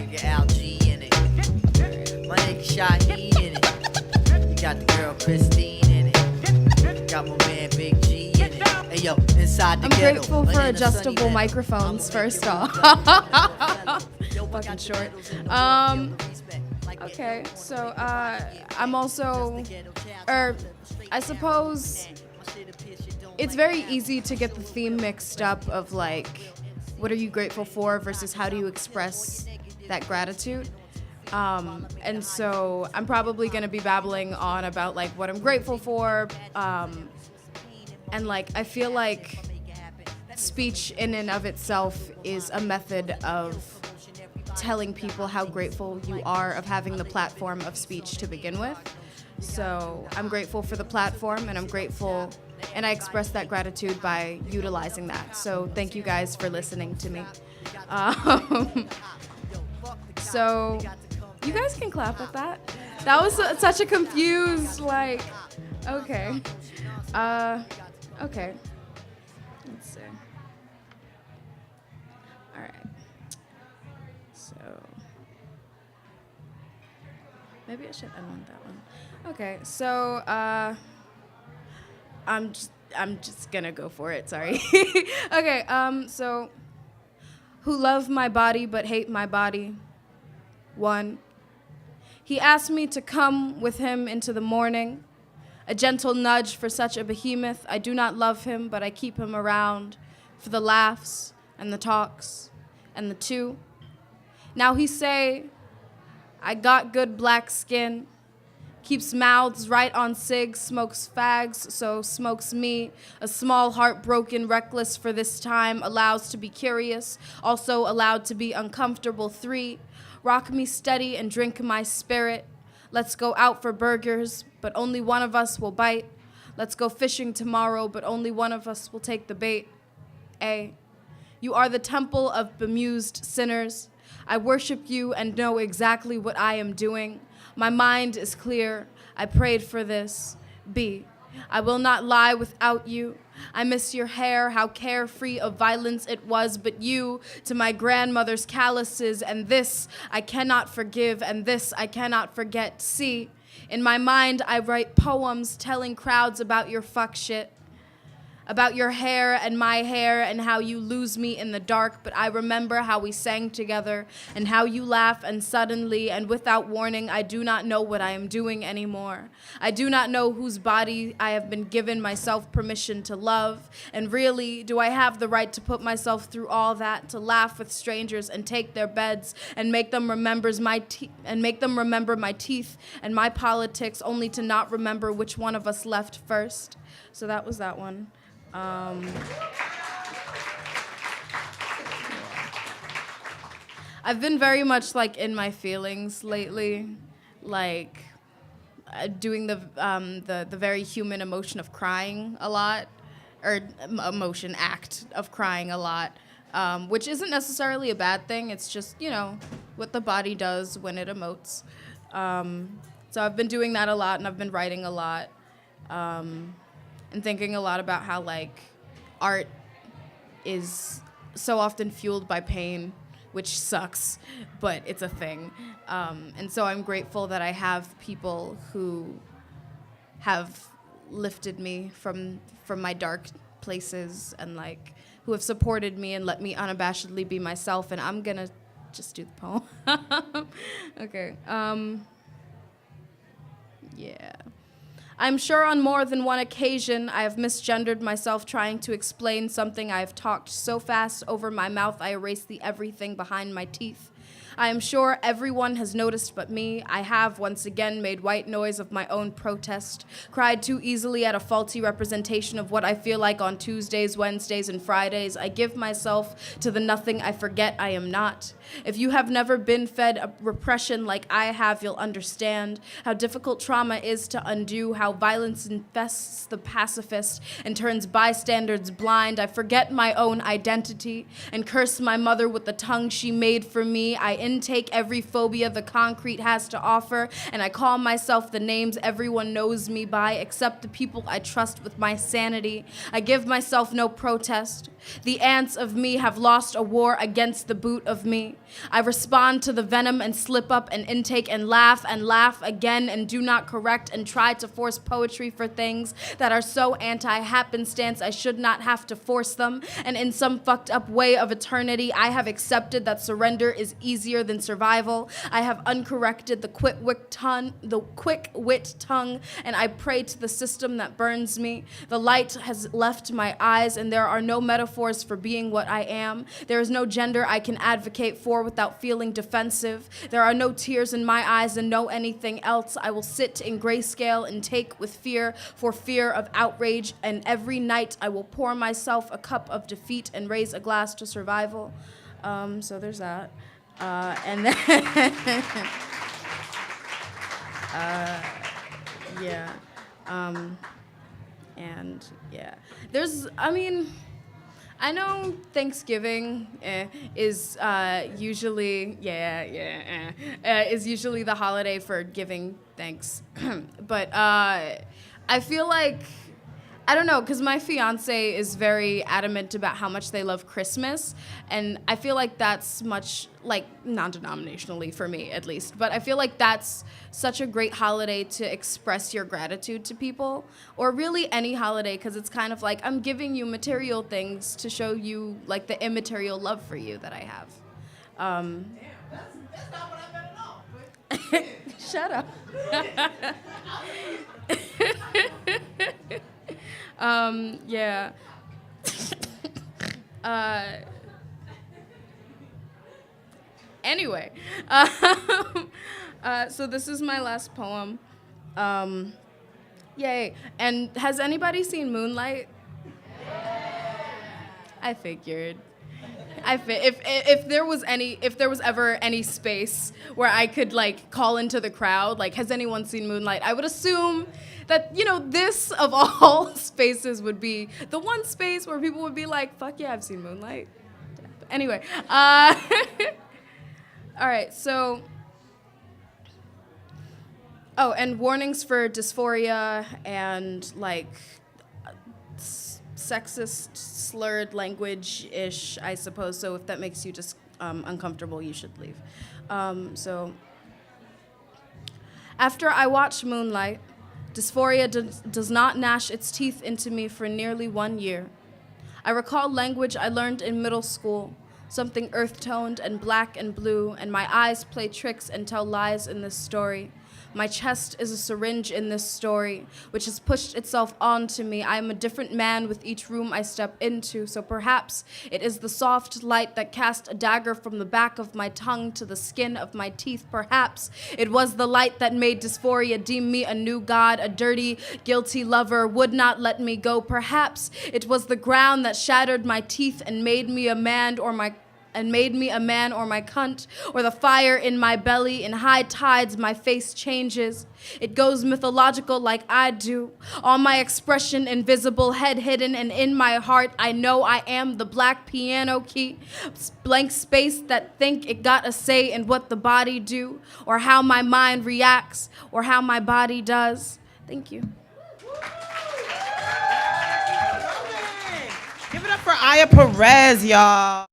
nigga Algie in it. My nigga Shaheed in it. You got the girl Christine in it. Got my man Big G in it. Hey yo, inside the I'm ghetto. grateful for adjustable microphones, first off. Fucking short. Okay, so I'm also, I suppose it's very easy to get the theme mixed up of like, what are you grateful for versus how do you express that gratitude? And so I'm probably gonna be babbling on about like what I'm grateful for, and like I feel like speech in and of itself is a method of telling people how grateful you are of having the platform of speech to begin with. So I'm grateful for the platform, and I'm grateful, and I express that gratitude by utilizing that. So thank you guys for listening to me. So you guys can clap at that. That was such a confused, like, okay. Okay. Let's see. All right. So maybe I should unwind that one. Okay. So I'm just gonna go for it. Sorry. Okay. So who love my body but hate my body? 1. He asked me to come with him into the morning. A gentle nudge for such a behemoth. I do not love him, but I keep him around for the laughs and the talks and the two. Now he say, I got good black skin. Keeps mouths right on cigs, smokes fags, so smokes me. A small heart broken, reckless for this time, allows to be curious, also allowed to be uncomfortable. 3, rock me steady and drink my spirit. Let's go out for burgers, but only one of us will bite. Let's go fishing tomorrow, but only one of us will take the bait. A, you are the temple of bemused sinners. I worship you and know exactly what I am doing. My mind is clear. I prayed for this. B, I will not lie without you. I miss your hair, how carefree of violence it was, but you, to my grandmother's calluses, and this I cannot forgive, and this I cannot forget. C, in my mind I write poems telling crowds about your fuck shit. About your hair and my hair and how you lose me in the dark, but I remember how we sang together and how you laugh, and suddenly and without warning I do not know what I am doing anymore. I do not know whose body I have been given myself permission to love, and really, do I have the right to put myself through all that, to laugh with strangers and take their beds and make them remember my teeth and my politics, only to not remember which one of us left first? So that was that one. I've been very much like in my feelings lately, like doing the very human emotion of crying a lot, or emotion act of crying a lot, which isn't necessarily a bad thing. It's just, you know, what the body does when it emotes. So I've been doing that a lot, and I've been writing a lot. And thinking a lot about how, like, art is so often fueled by pain, which sucks, but it's a thing. And so I'm grateful that I have people who have lifted me from my dark places, and, like, who have supported me and let me unabashedly be myself. And I'm gonna just do the poem. Okay. Yeah. I'm sure on more than one occasion I have misgendered myself trying to explain something. I have talked so fast over my mouth I erased the everything behind my teeth. I am sure everyone has noticed but me. I have once again made white noise of my own protest, cried too easily at a faulty representation of what I feel like on Tuesdays, Wednesdays, and Fridays. I give myself to the nothing I forget I am not. If you have never been fed a repression like I have, you'll understand how difficult trauma is to undo, how how violence infests the pacifist and turns bystanders blind. I forget my own identity and curse my mother with the tongue she made for me. I intake every phobia the concrete has to offer, and I call myself the names everyone knows me by, except the people I trust with my sanity. I give myself no protest. The ants of me have lost a war against the boot of me. I respond to the venom and slip up and intake and laugh again and do not correct and try to force poetry for things that are so anti-happenstance I should not have to force them. And in some fucked up way of eternity, I have accepted that surrender is easier than survival. I have uncorrected the quick-wit tongue, and I pray to the system that burns me. The light has left my eyes, and there are no metaphors for being what I am. There is no gender I can advocate for without feeling defensive. There are no tears in my eyes and no anything else. I will sit in grayscale and take with fear for fear of outrage, and every night I will pour myself a cup of defeat and raise a glass to survival. So there's that. And then, yeah. And yeah, I know Thanksgiving is usually is usually the holiday for giving thanks, but I feel like, I don't know, because my fiance is very adamant about how much they love Christmas, and I feel like that's much, like, non-denominationally for me at least, but I feel like that's such a great holiday to express your gratitude to people, or really any holiday, because it's kind of like I'm giving you material things to show you, like, the immaterial love for you that I have. Damn, that's not what I meant at all. Shut up. Yeah. Anyway, so this is my last poem. Yay. And has anybody seen Moonlight? I figured. If there was ever any space where I could, like, call into the crowd, like, has anyone seen Moonlight? I would assume that, this of all spaces would be the one space where people would be like, fuck yeah, I've seen Moonlight. Anyway, all right, so, and warnings for dysphoria and, like, sexist, slurred language-ish, I suppose. So if that makes you just uncomfortable, you should leave. So after I watch Moonlight, dysphoria does not gnash its teeth into me for nearly 1 year. I recall language I learned in middle school, something earth-toned and black and blue, and my eyes play tricks and tell lies in this story. My chest is a syringe in this story, which has pushed itself onto me. I am a different man with each room I step into, so perhaps it is the soft light that cast a dagger from the back of my tongue to the skin of my teeth. Perhaps it was the light that made dysphoria deem me a new god, a dirty, guilty lover, would not let me go. Perhaps it was the ground that shattered my teeth and made me a man or my cunt, or the fire in my belly. In high tides, my face changes. It goes mythological like I do. All my expression invisible, head hidden, and in my heart, I know I am the black piano key. Blank space that think it got a say in what the body do, or how my mind reacts, or how my body does. Thank you. Give it up for Aaya Perez, y'all.